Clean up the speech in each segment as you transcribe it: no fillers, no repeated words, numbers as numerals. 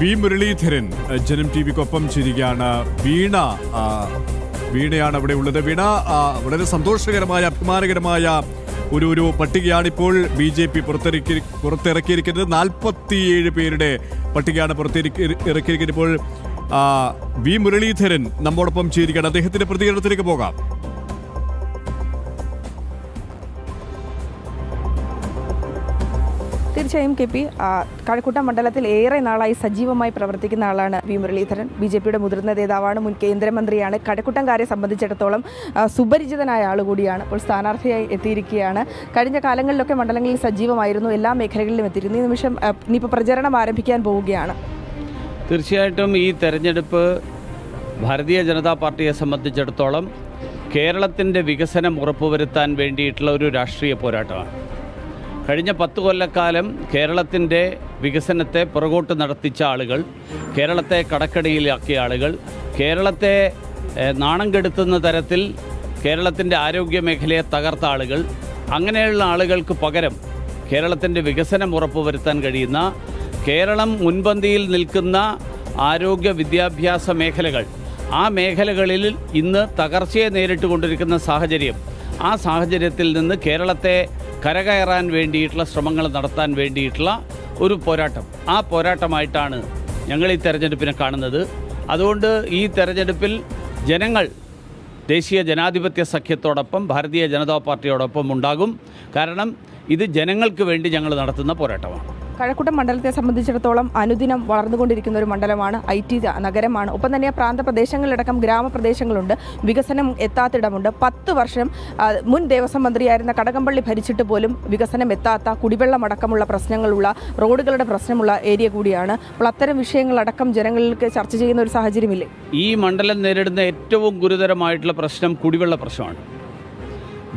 V Muraleedharan ജനം T വിക്കൊപ്പം ചേരുകയാണ്. വീണയാണ് അവിടെ ഉള്ളത്. വീണ, വളരെ സന്തോഷകരമായ അഭിമാനകരമായ ഒരു പട്ടികയാണിപ്പോൾ BJP പുറത്തിറക്കിയിരിക്കുന്നത്. 47 പേരുടെ പട്ടികയാണ് ഇറക്കിയിരിക്കുന്നത്. ഇപ്പോൾ വി മുരളീധരൻ നമ്മോടൊപ്പം ചേരുകയാണ്. അദ്ദേഹത്തിന്റെ പ്രതികരണത്തിലേക്ക് പോകാം. തീർച്ചയായും KP, കഴക്കൂട്ടം മണ്ഡലത്തിൽ ഏറെ നാളായി സജീവമായി പ്രവർത്തിക്കുന്ന ആളാണ് വി മുരളീധരൻ. BJPയുടെ മുതിർന്ന നേതാവാണ്, മുൻ കേന്ദ്രമന്ത്രിയാണ്. കഴക്കൂട്ടംകാരെ സംബന്ധിച്ചിടത്തോളം സുപരിചിതനായ ആൾ കൂടിയാണ്. ഇപ്പോൾ സ്ഥാനാർത്ഥിയായി എത്തിയിരിക്കുകയാണ്. കഴിഞ്ഞ കാലങ്ങളിലൊക്കെ മണ്ഡലങ്ങളിൽ സജീവമായിരുന്നു, എല്ലാ മേഖലകളിലും എത്തിയിരുന്നു. ഈ നിമിഷം ഇനിയിപ്പോൾ പ്രചരണം ആരംഭിക്കാൻ പോവുകയാണ്. തീർച്ചയായിട്ടും ഈ തെരഞ്ഞെടുപ്പ് ഭാരതീയ ജനതാ പാർട്ടിയെ സംബന്ധിച്ചിടത്തോളം കേരളത്തിൻ്റെ വികസനം ഉറപ്പുവരുത്താൻ വേണ്ടിയിട്ടുള്ള ഒരു രാഷ്ട്രീയ പോരാട്ടമാണ്. കഴിഞ്ഞ 10 കൊല്ലക്കാലം കേരളത്തിൻ്റെ വികസനത്തെ പുറകോട്ട് നടത്തിച്ച ആളുകൾ, കേരളത്തെ കടക്കടിയിലാക്കിയ ആളുകൾ, കേരളത്തെ നാണം കെടുത്തുന്ന തരത്തിൽ കേരളത്തിൻ്റെ ആരോഗ്യ മേഖലയെ തകർത്ത ആളുകൾ, അങ്ങനെയുള്ള ആളുകൾക്ക് പകരം കേരളത്തിൻ്റെ വികസനം ഉറപ്പുവരുത്താൻ കഴിയുന്ന, കേരളം മുൻപന്തിയിൽ നിൽക്കുന്ന ആരോഗ്യ വിദ്യാഭ്യാസ മേഖലകൾ, ആ മേഖലകളിൽ ഇന്ന് തകർച്ചയെ നേരിട്ടുകൊണ്ടിരിക്കുന്ന സാഹചര്യം, ആ സാഹചര്യത്തിൽ നിന്ന് കേരളത്തെ കരകയറാൻ വേണ്ടിയിട്ടുള്ള ശ്രമങ്ങൾ നടത്താൻ വേണ്ടിയിട്ടുള്ള ഒരു പോരാട്ടം, ആ പോരാട്ടമായിട്ടാണ് ഞങ്ങൾ ഈ തെരഞ്ഞെടുപ്പിനെ കാണുന്നത്. അതുകൊണ്ട് ഈ തെരഞ്ഞെടുപ്പിൽ ജനങ്ങൾ ദേശീയ ജനാധിപത്യ സഖ്യത്തോടൊപ്പം ഭാരതീയ ജനതാ പാർട്ടിയോടൊപ്പം ഉണ്ടാകും. കാരണം ഇത് ജനങ്ങൾക്ക് വേണ്ടി ഞങ്ങൾ നടത്തുന്ന പോരാട്ടമാണ്. കഴക്കൂട്ടം മണ്ഡലത്തെ സംബന്ധിച്ചിടത്തോളം അനുദിനം വളർന്നുകൊണ്ടിരിക്കുന്ന ഒരു മണ്ഡലമാണ്, IT നഗരമാണ്. ഒപ്പം തന്നെ പ്രാന്തപ്രദേശങ്ങളിലടക്കം ഗ്രാമപ്രദേശങ്ങളുണ്ട്, വികസനം എത്താത്തിടമുണ്ട്. 10 വർഷം മുൻ ദേവസ്വം മന്ത്രിയായിരുന്ന കടകംപള്ളി ഭരിച്ചിട്ട് പോലും വികസനം എത്താത്ത, കുടിവെള്ളമടക്കമുള്ള പ്രശ്നങ്ങളുള്ള, റോഡുകളുടെ പ്രശ്നമുള്ള ഏരിയ കൂടിയാണ്. അപ്പോൾ അത്തരം വിഷയങ്ങളടക്കം ജനങ്ങൾക്ക് ചർച്ച ചെയ്യുന്ന ഒരു സാഹചര്യമില്ലേ? ഈ മണ്ഡലം നേരിടുന്ന ഏറ്റവും ഗുരുതരമായിട്ടുള്ള പ്രശ്നം കുടിവെള്ള പ്രശ്നമാണ്.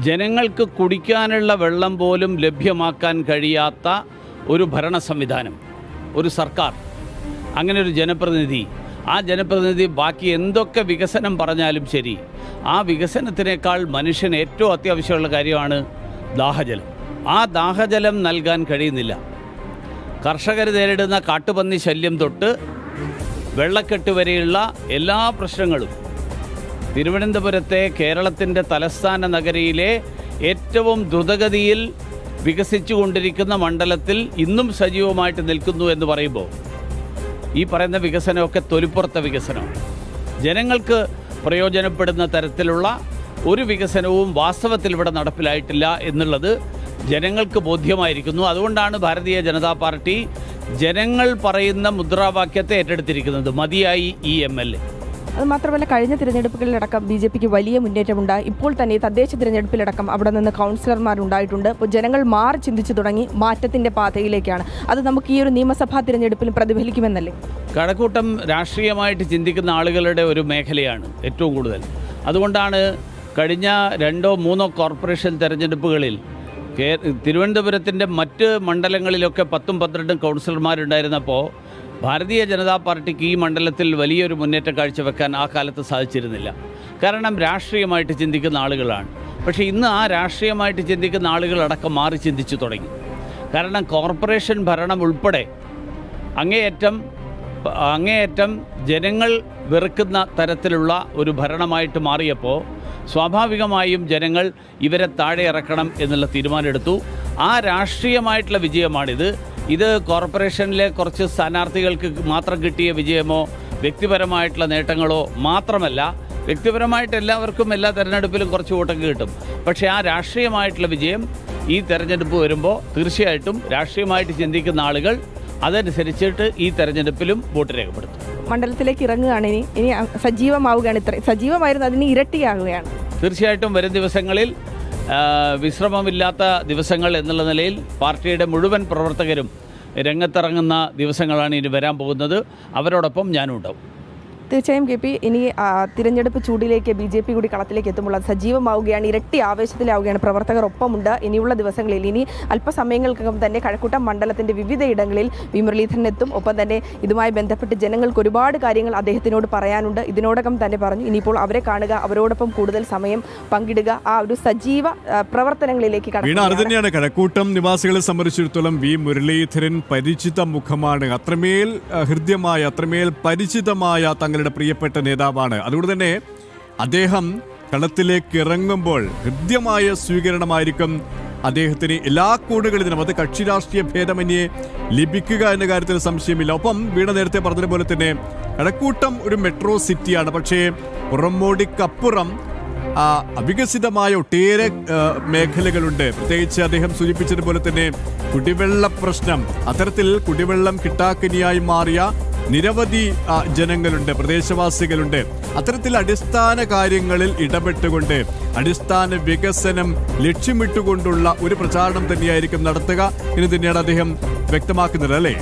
ജനങ്ങൾക്ക് കുടിക്കാനുള്ള വെള്ളം പോലും ലഭ്യമാക്കാൻ കഴിയാത്ത ഒരു ഭരണ സംവിധാനം, ഒരു സർക്കാർ, അങ്ങനെ ഒരു ജനപ്രതിനിധി, ആ ജനപ്രതിനിധി ബാക്കി എന്തൊക്കെ വികസനം പറഞ്ഞാലും ശരി, ആ വികസനത്തിനേക്കാൾ മനുഷ്യന് ഏറ്റവും അത്യാവശ്യമുള്ള കാര്യമാണ് ദാഹജലം. ആ ദാഹജലം നൽകാൻ കഴിയുന്നില്ല. കർഷകർ നേരിടുന്ന കാട്ടുപന്നി ശല്യം തൊട്ട് വെള്ളക്കെട്ട് വരെയുള്ള എല്ലാ പ്രശ്നങ്ങളും തിരുവനന്തപുരത്തെ കേരളത്തിൻ്റെ തലസ്ഥാന നഗരിയിലെ ഏറ്റവും ദ്രുതഗതിയിൽ വികസിച്ചുകൊണ്ടിരിക്കുന്ന മണ്ഡലത്തിൽ ഇന്നും സജീവമായിട്ട് നിൽക്കുന്നു എന്ന് പറയുമ്പോൾ ഈ പറയുന്ന വികസനമൊക്കെ തൊലിപ്പുറത്തെ വികസനമാണ്. ജനങ്ങൾക്ക് പ്രയോജനപ്പെടുന്ന തരത്തിലുള്ള ഒരു വികസനവും വാസ്തവത്തിൽ ഇവിടെ നടപ്പിലായിട്ടില്ല എന്നുള്ളത് ജനങ്ങൾക്ക് ബോധ്യമായിരിക്കുന്നു. അതുകൊണ്ടാണ് ഭാരതീയ ജനതാ പാർട്ടി ജനങ്ങൾ പറയുന്ന മുദ്രാവാക്യത്തെ ഏറ്റെടുത്തിരിക്കുന്നത്, മതിയായി ഈ MLA. അതുമാത്രമല്ല, കഴിഞ്ഞ തിരഞ്ഞെടുപ്പുകളിലടക്കം BJPക്ക് വലിയ മുന്നേറ്റമുണ്ടായി. ഇപ്പോൾ തന്നെ തദ്ദേശ തിരഞ്ഞെടുപ്പിലടക്കം അവിടെ നിന്ന് കൗൺസിലർമാരുണ്ടായിട്ടുണ്ട്. ഇപ്പോൾ ജനങ്ങൾ മാറി ചിന്തിച്ചു തുടങ്ങി, മാറ്റത്തിൻ്റെ പാതയിലേക്കാണ്. അത് നമുക്ക് ഈ ഒരു നിയമസഭാ തിരഞ്ഞെടുപ്പിലും പ്രതിഫലിക്കുമെന്നല്ലേ? കഴക്കൂട്ടം രാഷ്ട്രീയമായിട്ട് ചിന്തിക്കുന്ന ആളുകളുടെ ഒരു മേഖലയാണ് ഏറ്റവും കൂടുതൽ. അതുകൊണ്ടാണ് കഴിഞ്ഞ 2-3 കോർപ്പറേഷൻ തിരഞ്ഞെടുപ്പുകളിൽ തിരുവനന്തപുരത്തിൻ്റെ മറ്റ് മണ്ഡലങ്ങളിലൊക്കെ 10-12 കൗൺസിലർമാരുണ്ടായിരുന്നപ്പോൾ ഭാരതീയ ജനതാ പാർട്ടിക്ക് ഈ മണ്ഡലത്തിൽ വലിയൊരു മുന്നേറ്റം കാഴ്ചവെക്കാൻ ആ കാലത്ത് സാധിച്ചിരുന്നില്ല. കാരണം രാഷ്ട്രീയമായിട്ട് ചിന്തിക്കുന്ന ആളുകളാണ്. പക്ഷേ ഇന്ന് ആ രാഷ്ട്രീയമായിട്ട് ചിന്തിക്കുന്ന ആളുകളടക്കം മാറി ചിന്തിച്ചു തുടങ്ങി. കാരണം കോർപ്പറേഷൻ ഭരണം ഉൾപ്പെടെ അങ്ങേയറ്റം ജനങ്ങൾ വെറുക്കുന്ന തരത്തിലുള്ള ഒരു ഭരണമായിട്ട് മാറിയപ്പോൾ സ്വാഭാവികമായും ജനങ്ങൾ ഇവരെ താഴെ ഇറക്കണം എന്നുള്ള തീരുമാനമെടുത്തു. ആ രാഷ്ട്രീയമായിട്ടുള്ള വിജയമാണിത്. ഇത് കോർപ്പറേഷനിലെ കുറച്ച് സ്ഥാനാർത്ഥികൾക്ക് മാത്രം കിട്ടിയ വിജയമോ വ്യക്തിപരമായിട്ടുള്ള നേട്ടങ്ങളോ മാത്രമല്ല. വ്യക്തിപരമായിട്ട് എല്ലാവർക്കും എല്ലാ തെരഞ്ഞെടുപ്പിലും കുറച്ച് വോട്ടൊക്കെ കിട്ടും. പക്ഷേ ആ രാഷ്ട്രീയമായിട്ടുള്ള വിജയം ഈ തെരഞ്ഞെടുപ്പ് വരുമ്പോൾ തീർച്ചയായിട്ടും രാഷ്ട്രീയമായിട്ട് ചിന്തിക്കുന്ന ആളുകൾ അതനുസരിച്ചിട്ട് ഈ തെരഞ്ഞെടുപ്പിലും വോട്ട് രേഖപ്പെടുത്തും. മണ്ഡലത്തിലേക്ക് ഇറങ്ങുകയാണ്, ഇനി സജീവമാവുകയാണ്. സജീവമായിരുന്നു അതിന് ഇരട്ടിയാകുകയാണ്. തീർച്ചയായിട്ടും വരും ദിവസങ്ങളിൽ വിശ്രമമില്ലാത്ത ദിവസങ്ങൾ എന്നുള്ള നിലയിൽ പാർട്ടിയുടെ മുഴുവൻ പ്രവർത്തകരും രംഗത്തിറങ്ങുന്ന ദിവസങ്ങളാണ് ഇനി വരാൻ പോകുന്നത്. അവരോടൊപ്പം ഞാനും ഉണ്ടാവും. തീർച്ചയായും കെ പി, ഇനി തിരഞ്ഞെടുപ്പ് ചൂടിലേക്ക് BJP കൂടി കളത്തിലേക്ക് എത്തുമ്പോൾ അത് സജീവമാവുകയാണ്, ഇരട്ടി ആവേശത്തിലാവുകയാണ്. പ്രവർത്തകർ ഒപ്പമുണ്ട്. ഇനിയുള്ള ദിവസങ്ങളിൽ ഇനി അല്പസമയങ്ങൾക്കകം തന്നെ കഴക്കൂട്ടം മണ്ഡലത്തിൻ്റെ വിവിധയിടങ്ങളിൽ വി മുരളീധരൻ എത്തും. ഒപ്പം തന്നെ ഇതുമായി ബന്ധപ്പെട്ട് ജനങ്ങൾക്ക് ഒരുപാട് കാര്യങ്ങൾ അദ്ദേഹത്തിനോട് പറയാനുണ്ട്. ഇതിനോടകം തന്നെ പറഞ്ഞു, ഇനിയിപ്പോൾ അവരെ കാണുക, അവരോടൊപ്പം കൂടുതൽ സമയം പങ്കിടുക, ആ ഒരു സജീവ പ്രവർത്തനങ്ങളിലേക്ക് കടക്കുക. അത് തന്നെയാണ് കഴക്കൂട്ടം നിവാസികളെ സംബന്ധിച്ചിടത്തോളം വി മുരളീധരൻ പരിചിത മുഖമാണ്. അത്രമേൽ ഹൃദ്യമായ, അത്രമേൽ പരിചിതമായ തങ്ങളുടെ പ്രിയപ്പെട്ട നേതാവാണ്. അതുകൊണ്ട് തന്നെ അദ്ദേഹം കളത്തിലേക്ക് ഇറങ്ങുമ്പോൾ ഹൃദ്യമായ സ്വീകരണമായിരിക്കും അദ്ദേഹത്തിന് എല്ലാ കോണുകളിലും, അത് കക്ഷി രാഷ്ട്രീയ ഭേദമന്യേ ലഭിക്കുക എന്ന കാര്യത്തിൽ സംശയമില്ല. ഒപ്പം വീണ നേരത്തെ പറഞ്ഞതുപോലെ തന്നെ കഴക്കൂട്ടം ഒരു മെട്രോ സിറ്റിയാണ്. പക്ഷേ പുറമോടിക്കപ്പുറം അവികസിതമായ ഒട്ടേറെ മേഖലകളുണ്ട്. പ്രത്യേകിച്ച് അദ്ദേഹം സൂചിപ്പിച്ചതുപോലെ തന്നെ കുടിവെള്ള പ്രശ്നം, അത്തരത്തിൽ കുടിവെള്ളം കിട്ടാക്കനിയായി മാറിയ നിരവധി ജനങ്ങളുണ്ട്, പ്രദേശവാസികളുണ്ട്. അത്തരത്തിൽ അടിസ്ഥാന കാര്യങ്ങളിൽ ഇടപെട്ടുകൊണ്ട് അടിസ്ഥാന വികസനം ലക്ഷ്യമിട്ടുകൊണ്ടുള്ള ഒരു പ്രചാരണം തന്നെയായിരിക്കും നടത്തുക എന്ന് തന്നെയാണ് അദ്ദേഹം വ്യക്തമാക്കുന്നത്, അല്ലേ?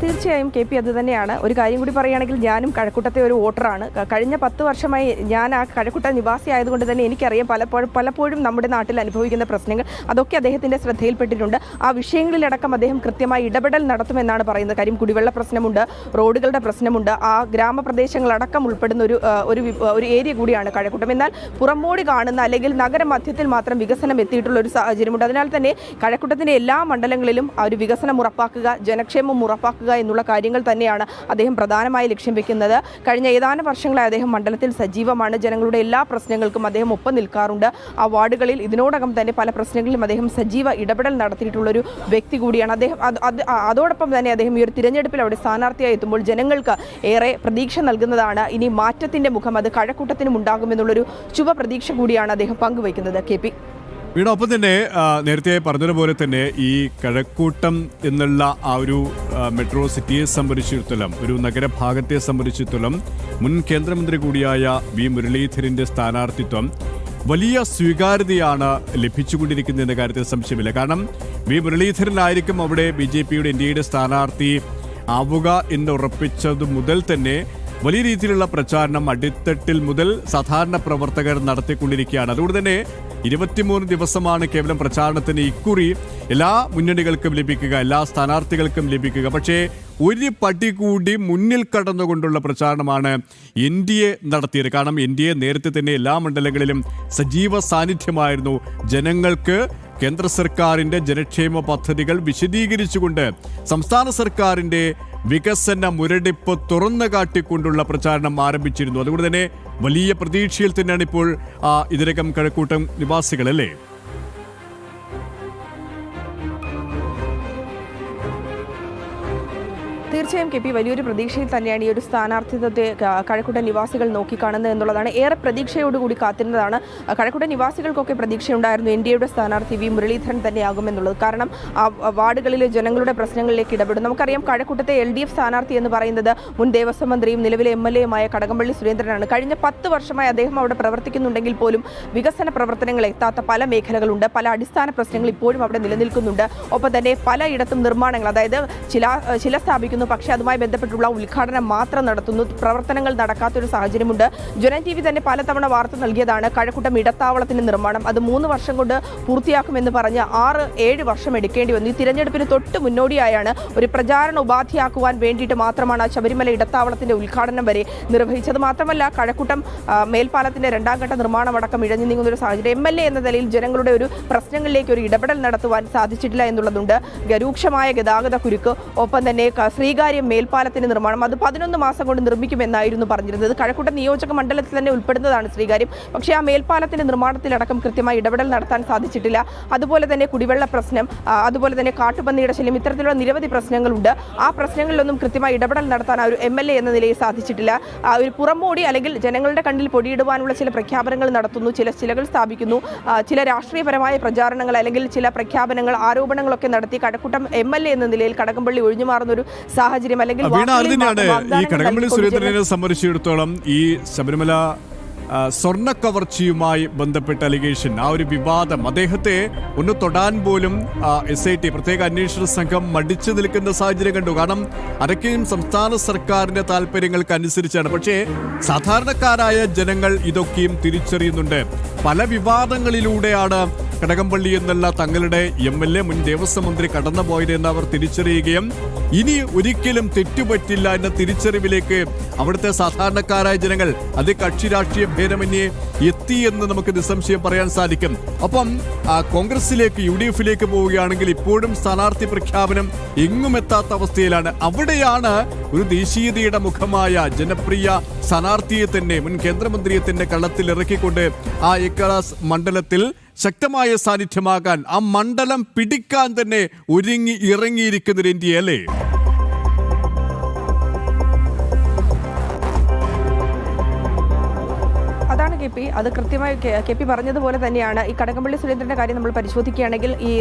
തീർച്ചയായും കെ പി, അത് തന്നെയാണ്. ഒരു കാര്യം കൂടി പറയുകയാണെങ്കിൽ, ഞാനും കഴക്കൂട്ടത്തെ ഒരു വോട്ടറാണ്. കഴിഞ്ഞ 10 വർഷമായി ഞാൻ ആ കഴക്കൂട്ട നിവാസി ആയതുകൊണ്ട് തന്നെ എനിക്കറിയാം പലപ്പോഴും നമ്മുടെ നാട്ടിൽ അനുഭവിക്കുന്ന പ്രശ്നങ്ങൾ. അതൊക്കെ അദ്ദേഹത്തിൻ്റെ ശ്രദ്ധയിൽപ്പെട്ടിട്ടുണ്ട്. ആ വിഷയങ്ങളിലടക്കം അദ്ദേഹം കൃത്യമായി ഇടപെടൽ നടത്തുമെന്നാണ് പറയുന്നത്. കാര്യം, കുടിവെള്ള പ്രശ്നമുണ്ട്, റോഡുകളുടെ പ്രശ്നമുണ്ട്, ആ ഗ്രാമപ്രദേശങ്ങളടക്കം ഉൾപ്പെടുന്ന ഒരു ഏരിയ കൂടിയാണ് കഴക്കൂട്ടം. എന്നാൽ പുറമോടി കാണുന്ന അല്ലെങ്കിൽ നഗരമധ്യത്തിൽ മാത്രം വികസനം എത്തിയിട്ടുള്ള ഒരു സാഹചര്യമുണ്ട്. അതിനാൽ തന്നെ കഴക്കൂട്ടത്തിൻ്റെ എല്ലാ മണ്ഡലങ്ങളിലും ആ ഒരു വികസനം ഉറപ്പാക്കുക, ജനക്ഷേമം ഉറപ്പാക്കുക എന്നുള്ള കാര്യങ്ങൾ തന്നെയാണ് അദ്ദേഹം പ്രധാനമായി ലക്ഷ്യം വെക്കുന്നത്. കഴിഞ്ഞ ഏതാനും വർഷങ്ങളായി അദ്ദേഹം മണ്ഡലത്തിൽ സജീവമാണ്. ജനങ്ങളുടെ എല്ലാ പ്രശ്നങ്ങൾക്കും അദ്ദേഹം ഒപ്പം നിൽക്കാറുണ്ട്. ആ വാർഡുകളിൽ ഇതിനോടകം തന്നെ പല പ്രശ്നങ്ങളിലും അദ്ദേഹം സജീവ ഇടപെടൽ നടത്തിയിട്ടുള്ളൊരു വ്യക്തി കൂടിയാണ് അദ്ദേഹം. അതോടൊപ്പം തന്നെ അദ്ദേഹം ഈ ഒരു തിരഞ്ഞെടുപ്പിൽ അവിടെ സ്ഥാനാർത്ഥിയായി എത്തുമ്പോൾ ജനങ്ങൾക്ക് ഏറെ പ്രതീക്ഷ നൽകുന്നതാണ്. ഇനി മാറ്റത്തിൻ്റെ മുഖം അത് കഴക്കൂട്ടത്തിനും ഉണ്ടാകുമെന്നുള്ളൊരു ശുഭപ്രതീക്ഷ കൂടിയാണ് അദ്ദേഹം പങ്കുവയ്ക്കുന്നത്. കെ പി, വീടൊപ്പം തന്നെ നേരത്തെ പറഞ്ഞതുപോലെ തന്നെ ഈ കഴക്കൂട്ടം എന്നുള്ള ആ ഒരു മെട്രോ സിറ്റിയെ സംബന്ധിച്ചിടത്തോളം, ഒരു നഗരഭാഗത്തെ സംബന്ധിച്ചിടത്തോളം മുൻ കേന്ദ്രമന്ത്രി കൂടിയായ വി മുരളീധരന്റെ സ്ഥാനാർത്ഥിത്വം വലിയ സ്വീകാര്യതയാണ് ലഭിച്ചുകൊണ്ടിരിക്കുന്നതെന്ന കാര്യത്തിൽ സംശയമില്ല. കാരണം വി മുരളീധരനായിരിക്കും അവിടെ BJPയുടെ NDAയുടെ സ്ഥാനാർത്ഥി ആവുക എന്ന് ഉറപ്പിച്ചതു മുതൽ തന്നെ വലിയ രീതിയിലുള്ള പ്രചാരണം അടിത്തട്ടിൽ മുതൽ സാധാരണ പ്രവർത്തകർ നടത്തിക്കൊണ്ടിരിക്കുകയാണ്. അതുകൊണ്ട് തന്നെ 23 ദിവസമാണ് കേവലം പ്രചാരണത്തിന് ഇക്കുറി എല്ലാ മുന്നണികൾക്കും ലഭിക്കുക, എല്ലാ സ്ഥാനാർത്ഥികൾക്കും ലഭിക്കുക. പക്ഷേ ഒരു പടി കൂടി മുന്നിൽ കടന്നുകൊണ്ടുള്ള പ്രചാരണമാണ് NDA നടത്തിയത്. കാരണം NDA നേരത്തെ തന്നെ എല്ലാ മണ്ഡലങ്ങളിലും സജീവ സാന്നിധ്യമായിരുന്നു. ജനങ്ങൾക്ക് കേന്ദ്ര സർക്കാരിൻ്റെ ജനക്ഷേമ പദ്ധതികൾ വിശദീകരിച്ചുകൊണ്ട് സംസ്ഥാന സർക്കാരിൻ്റെ വികസന മുരടിപ്പ് തുറന്നു കാട്ടിക്കൊണ്ടുള്ള പ്രചാരണം ആരംഭിച്ചിരുന്നു. അതുകൊണ്ട് തന്നെ വലിയ പ്രതീക്ഷയിൽ തന്നെയാണ് ഇപ്പോൾ ഇതിനകം കഴക്കൂട്ടം നിവാസികൾ, അല്ലേ? തീർച്ചയായും കെ പി, വലിയൊരു പ്രതീക്ഷയിൽ തന്നെയാണ് ഈ ഒരു സ്ഥാനാർത്ഥിത്വത്തെ കഴക്കൂട്ട നിവാസികൾ നോക്കിക്കാണുന്നത് എന്നുള്ളതാണ്. ഏറെ പ്രതീക്ഷയോടുകൂടി കാത്തിരുന്നതാണ്. കഴക്കൂട്ട നിവാസികൾക്കൊക്കെ പ്രതീക്ഷയുണ്ടായിരുന്നു NDAയുടെ സ്ഥാനാർത്ഥി വി മുരളീധരൻ തന്നെയാകുമെന്നുള്ളത്. കാരണം ആ വാർഡുകളിലെ ജനങ്ങളുടെ പ്രശ്നങ്ങളിലേക്ക് ഇടപെടും. നമുക്കറിയാം, കഴക്കൂട്ടത്തെ LDF സ്ഥാനാർത്ഥി എന്ന് പറയുന്നത് മുൻ ദേവസ്വം മന്ത്രിയും നിലവിലെ MLAയുമായ കടകംപള്ളി സുരേന്ദ്രനാണ്. കഴിഞ്ഞ 10 വർഷമായി അദ്ദേഹം അവിടെ പ്രവർത്തിക്കുന്നുണ്ടെങ്കിൽ പോലും വികസന പ്രവർത്തനങ്ങൾ എത്താത്ത പല മേഖലകളുണ്ട്. പല അടിസ്ഥാന പ്രശ്നങ്ങൾ ഇപ്പോഴും അവിടെ നിലനിൽക്കുന്നുണ്ട്. ഒപ്പം തന്നെ പലയിടത്തും നിർമ്മാണങ്ങൾ, അതായത് ചില സ്ഥാപിക്കുന്നു, പക്ഷേ അതുമായി ബന്ധപ്പെട്ടുള്ള ഉദ്ഘാടനം മാത്രം നടത്തുന്നു, പ്രവർത്തനങ്ങൾ നടക്കാത്തൊരു സാഹചര്യമുണ്ട്. ജനം TV തന്നെ പലതവണ വാർത്ത നൽകിയതാണ് കഴക്കൂട്ടം ഇടത്താവളത്തിന്റെ നിർമ്മാണം. അത് 3 വർഷം കൊണ്ട് പൂർത്തിയാക്കുമെന്ന് പറഞ്ഞ് 6-7 വർഷം എടുക്കേണ്ടി വന്നു. ഈ തിരഞ്ഞെടുപ്പിന് തൊട്ട് മുന്നോടിയായാണ് ഒരു പ്രചാരണ ഉപാധിയാക്കുവാൻ വേണ്ടിയിട്ട് മാത്രമാണ് ശബരിമല ഇടത്താവളത്തിന്റെ ഉദ്ഘാടനം വരെ നിർവഹിച്ചത്. മാത്രമല്ല, കഴക്കൂട്ടം മേൽപ്പാലത്തിന്റെ 2ാം ഘട്ട നിർമ്മാണമടക്കം ഇഴഞ്ഞു നീങ്ങുന്ന ഒരു സാഹചര്യം. MLA എന്ന നിലയിൽ ജനങ്ങളുടെ ഒരു പ്രശ്നങ്ങളിലേക്ക് ഒരു ഇടപെടൽ നടത്തുവാൻ സാധിച്ചിട്ടില്ല എന്നുള്ളതുണ്ട്. രൂക്ഷമായ ഗതാഗത കുരുക്ക്, ഒപ്പം തന്നെ ശ്രീകാര്യം മേൽപ്പാലത്തിന്റെ നിർമ്മാണം, അത് 11 മാസം കൊണ്ട് നിർമ്മിക്കുമെന്നായിരുന്നു പറഞ്ഞിരുന്നത്. കഴക്കൂട്ടം നിയോജക മണ്ഡലത്തിൽ തന്നെ ഉൾപ്പെടുന്നതാണ് ശ്രീകാര്യം. പക്ഷേ ആ മേൽപ്പാലത്തിന്റെ നിർമ്മാണത്തിലടക്കം കൃത്യമായി ഇടപെടൽ നടത്താൻ സാധിച്ചിട്ടില്ല. അതുപോലെ തന്നെ കുടിവെള്ള പ്രശ്നം, അതുപോലെ തന്നെ കാട്ടുപന്നിയുടെ ശല്യം, ഇത്തരത്തിലുള്ള നിരവധി പ്രശ്നങ്ങളുണ്ട്. ആ പ്രശ്നങ്ങളിലൊന്നും കൃത്യമായി ഇടപെടൽ നടത്താൻ ആ ഒരു MLA എന്ന നിലയിൽ സാധിച്ചിട്ടില്ല. ഒരു പുറമോടി അല്ലെങ്കിൽ ജനങ്ങളുടെ കണ്ണിൽ പൊടിയിടുവാനുള്ള ചില പ്രഖ്യാപനങ്ങൾ നടത്തുന്നു, ചിലകൾ സ്ഥാപിക്കുന്നു, ചില രാഷ്ട്രീയപരമായ പ്രചാരണങ്ങൾ അല്ലെങ്കിൽ ചില പ്രഖ്യാപനങ്ങൾ, ആരോപണങ്ങളൊക്കെ നടത്തി കഴക്കൂട്ടം MLA എന്ന നിലയിൽ കടകംപള്ളി ഒഴിഞ്ഞു മാറുന്ന ഒരു സാഹചര്യം അല്ലെങ്കിൽ ഈ കടകംപള്ളി സുരേന്ദ്രനെ സംബന്ധിച്ചിടത്തോളം ഈ ശബരിമല സ്വർണ്ണ കവർച്ചയുമായി ബന്ധപ്പെട്ട അലിഗേഷൻ, ആ ഒരു വിവാദം, അദ്ദേഹത്തെ ഒന്ന് തൊടാൻ പോലും SIT പ്രത്യേക അന്വേഷണ സംഘം മടിച്ചു നിൽക്കുന്ന സാഹചര്യം കണ്ടു. കാരണം അതൊക്കെയും സംസ്ഥാന സർക്കാരിന്റെ താല്പര്യങ്ങൾക്ക് അനുസരിച്ചാണ്. പക്ഷേ സാധാരണക്കാരായ ജനങ്ങൾ ഇതൊക്കെയും തിരിച്ചറിയുന്നുണ്ട്. പല വിവാദങ്ങളിലൂടെയാണ് കടകംപള്ളി എന്നുള്ള തങ്ങളുടെ MLA മുൻ ദേവസ്വം മന്ത്രി കടന്നുപോയത് എന്ന് അവർ തിരിച്ചറിയുകയും ഇനി ഒരിക്കലും തെറ്റുപറ്റില്ല എന്ന തിരിച്ചറിവിലേക്ക് അവിടുത്തെ സാധാരണക്കാരായ ജനങ്ങൾ, അത് കക്ഷി രാഷ്ട്രീയ ഭേദമന്യേ എത്തി എന്ന് നമുക്ക് നിസ്സംശയം പറയാൻ സാധിക്കും. ഒപ്പം കോൺഗ്രസിലേക്ക് UDF-ലേക്ക് പോവുകയാണെങ്കിൽ ഇപ്പോഴും സ്ഥാനാർത്ഥി പ്രഖ്യാപനം എങ്ങും എത്താത്ത അവസ്ഥയിലാണ്. അവിടെയാണ് ഒരു ദേശീയതയുടെ മുഖമായ ജനപ്രിയ സ്ഥാനാർത്ഥിയെ തന്നെ, മുൻ കേന്ദ്രമന്ത്രിയെ തന്നെ കള്ളത്തിൽ ഇറക്കിക്കൊണ്ട് ആ എക്കറാസ് മണ്ഡലത്തിൽ ശക്തമായ സാന്നിധ്യമാകാൻ, ആ മണ്ഡലം പിടിക്കാൻ തന്നെ ഇറങ്ങിയിരിക്കുന്നൊരു ഇന്ത്യ അല്ലേ? അതാണ് KP. അത് കൃത്യമായി KP പറഞ്ഞതുപോലെ തന്നെയാണ്. ഈ കടകംപള്ളി സുരേന്ദ്രന്റെ കാര്യം നമ്മൾ പരിശോധിക്കുകയാണെങ്കിൽ ഈ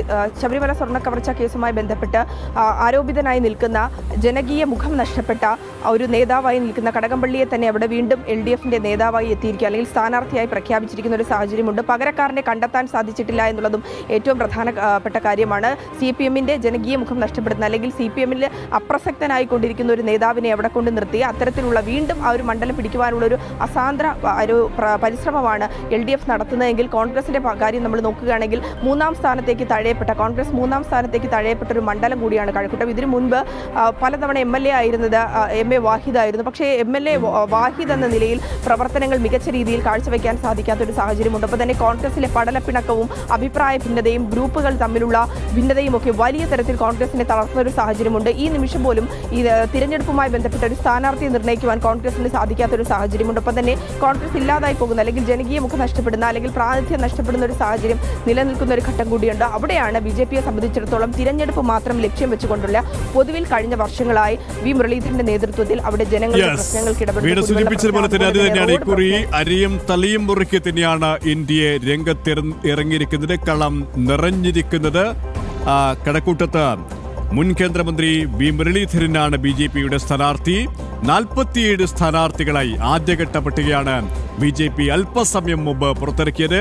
ശബരിമല സ്വർണ്ണ കവർച്ച കേസുമായി ബന്ധപ്പെട്ട് ആരോപിതനായി നിൽക്കുന്ന, ജനകീയ മുഖം നഷ്ടപ്പെട്ട ഒരു നേതാവായി നിൽക്കുന്ന കടകംപള്ളിയെ തന്നെ അവിടെ വീണ്ടും LDF-ന്റെ നേതാവായി എത്തിയിരിക്കുക, അല്ലെങ്കിൽ സ്ഥാനാർത്ഥിയായി പ്രഖ്യാപിച്ചിരിക്കുന്ന ഒരു സാഹചര്യമുണ്ട്. പകരക്കാരനെ കണ്ടെത്താൻ സാധിച്ചിട്ടില്ല എന്നുള്ളതും ഏറ്റവും പ്രധാനപ്പെട്ട കാര്യമാണ്. CPM-ന്റെ ജനകീയ മുഖം നഷ്ടപ്പെടുന്ന, അല്ലെങ്കിൽ CPM-ൽ അപ്രസക്തനായിക്കൊണ്ടിരിക്കുന്ന ഒരു നേതാവിനെ അവിടെ കൊണ്ട് നിർത്തി അത്തരത്തിലുള്ള വീണ്ടും ആ ഒരു മണ്ഡലം പിടിക്കുവാനുള്ള ഒരു അസാന്ദ്ര ഒരു പരിശ്രമമാണ് LDF നടത്തുന്നതെങ്കിൽ, കോൺഗ്രസിന്റെ കാര്യം നമ്മൾ നോക്കുകയാണെങ്കിൽ കോൺഗ്രസ് മൂന്നാം സ്ഥാനത്തേക്ക് തഴയപ്പെട്ട ഒരു മണ്ഡലം കൂടിയാണ് കഴക്കൂട്ടം. ഇതിനു മുൻപ് പലതവണ MLA ആയിരുന്നത് MA വാഹിദ് ആയിരുന്നു. പക്ഷേ MLA വാഹിദ് എന്ന നിലയിൽ പ്രവർത്തനങ്ങൾ മികച്ച രീതിയിൽ കാഴ്ചവെക്കാൻ സാധിക്കാത്തൊരു സാഹചര്യമുണ്ട്. അപ്പോൾ തന്നെ കോൺഗ്രസിലെ പടലപ്പിണക്കവും അഭിപ്രായ ഭിന്നതയും ഗ്രൂപ്പുകൾ തമ്മിലുള്ള ഭിന്നതയും ഒക്കെ വലിയ തരത്തിൽ കോൺഗ്രസിനെ തളർത്തുന്ന ഒരു സാഹചര്യമുണ്ട്. ഈ നിമിഷം പോലും ഈ തിരഞ്ഞെടുപ്പുമായി ബന്ധപ്പെട്ട ഒരു സ്ഥാനാർത്ഥിയെ നിർണ്ണയിക്കുവാൻ കോൺഗ്രസിന് സാധിക്കാത്തൊരു സാഹചര്യമുണ്ട്. ഒപ്പം തന്നെ കോൺഗ്രസ് ഇല്ലാതായി പോകുന്ന, അല്ലെങ്കിൽ ജനകീയ മുഖം നഷ്ടപ്പെടുന്ന, അല്ലെങ്കിൽ പ്രാതിനിധ്യം നഷ്ടപ്പെടുന്ന ഒരു സാഹചര്യം നിലനിൽക്കുന്ന ഒരു ഘട്ടം കൂടിയുണ്ട്. അവിടെയാണ് BJP-യെ സംബന്ധിച്ചിടത്തോളം തിരഞ്ഞെടുപ്പ് മാത്രം ലക്ഷ്യം വെച്ചുകൊണ്ടുള്ള പൊതുവിൽ കഴിഞ്ഞ വർഷങ്ങളായി V. മുരളീധരന്റെ നേതൃത്വത്തിൽ അവിടെ ജനങ്ങളുടെ പ്രശ്നങ്ങൾക്ക് ഇടപെടുന്നത് അരിയും തലയും മുറുക്കി തന്നെയാണ് ഇന്ത്യയെ രംഗത്തിറങ്ങിയിരിക്കുന്നത്, കളം നിറഞ്ഞിരിക്കുന്നത്. കഴക്കൂട്ടത്ത് മുൻ കേന്ദ്രമന്ത്രി V. മുരളീധരനാണ് BJP-യുടെ സ്ഥാനാർത്ഥി. 47 സ്ഥാനാർത്ഥികളായി ആദ്യഘട്ട പട്ടികയാണ് BJP അല്പസമയം മുമ്പ് പുറത്തിറക്കിയത്.